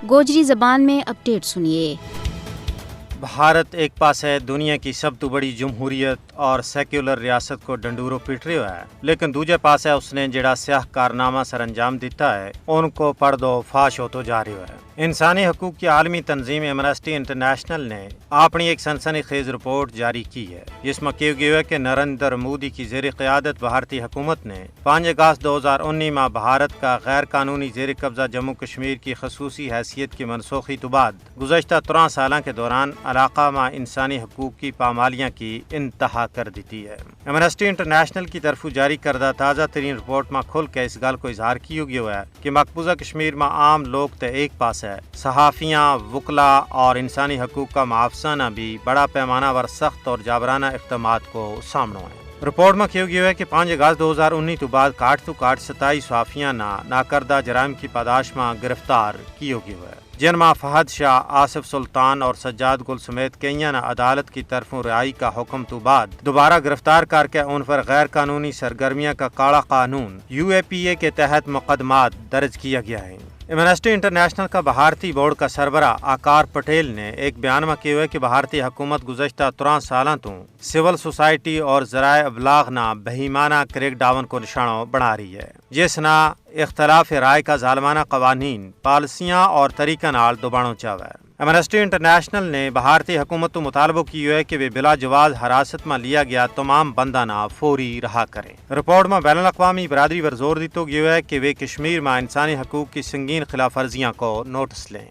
گوجری زبان میں اپڈیٹ سنیے۔ بھارت ایک پاس ہے دنیا کی سب تو بڑی جمہوریت اور سیکولر ریاست کو ڈنڈورو پیٹ رہا ہے، لیکن دوجے پاس ہے اس نے جڑا سیاہ کارنامہ سر انجام دیتا ہے ان کو پڑھ دو فاش ہو تو جا رہا ہے۔ انسانی حقوق کی عالمی تنظیم ایمنسٹی انٹرنیشنل نے اپنی ایک سنسنی خیز رپورٹ جاری کی ہے جس میں کہا گیا ہے کہ نریندر مودی کی زیر قیادت بھارتی حکومت نے 5 اگست 2019 میں بھارت کا غیر قانونی زیر قبضہ جموں کشمیر کی خصوصی حیثیت کی منسوخی تو بعد گزشتہ 13 سالوں کے دوران علاقہ میں انسانی حقوق کی پامالیاں کی انتہا کر دیتی ہے۔ ایمنسٹی انٹرنیشنل کی طرف جاری کردہ تازہ ترین رپورٹ میں کھل کے اس گل کو اظہار کیا گیا ہے کہ مقبوضہ کشمیر میں عام لوگ تے ایک پاس ہے، صحافیاں، وکلاء اور انسانی حقوق کا محافظانہ بھی بڑا پیمانہ پر سخت اور جابرانہ اقدامات کو سامنے ہے۔ رپورٹ میں کہا گیا ہے کہ 5 اگست 2019 تو بعد کاٹ 27 صحافیاں ناکردہ جرائم کی پاداش میں گرفتار کیا گیا ہے، جن میں فہد شاہ، آصف سلطان اور سجاد گل سمیت کئی نے عدالت کی طرفوں رہائی کا حکم تو بعد دوبارہ گرفتار کر کے ان پر غیر قانونی سرگرمیاں کا کالا قانون UAPA کے تحت مقدمات درج کیا گیا ہے۔ ایمنسٹی انٹرنیشنل کا بھارتی بورڈ کا سربراہ آکار پٹیل نے ایک بیان میں کہا ہے کہ بھارتی حکومت گزشتہ 13 سالوں تو سول سوسائٹی اور ذرائع ابلاغ نہ بہیمانہ کریک ڈاون کو نشانہ بنا رہی ہے، جس نہ اختلاف رائے کا ظالمانہ قوانین، پالیسیاں اور طریقہ نال دوبارہ چاہا ہے۔ ایمنسٹی انٹرنیشنل نے بھارتی حکومت کو مطالبہ کیا ہے کہ وہ بلا جواز حراست میں لیا گیا تمام بندانہ فوری رہا کریں۔ رپورٹ میں بین الاقوامی برادری پر زور دیتا گیا ہے کہ وہ کشمیر میں انسانی حقوق کی سنگین خلاف ورزیاں کو نوٹس لیں۔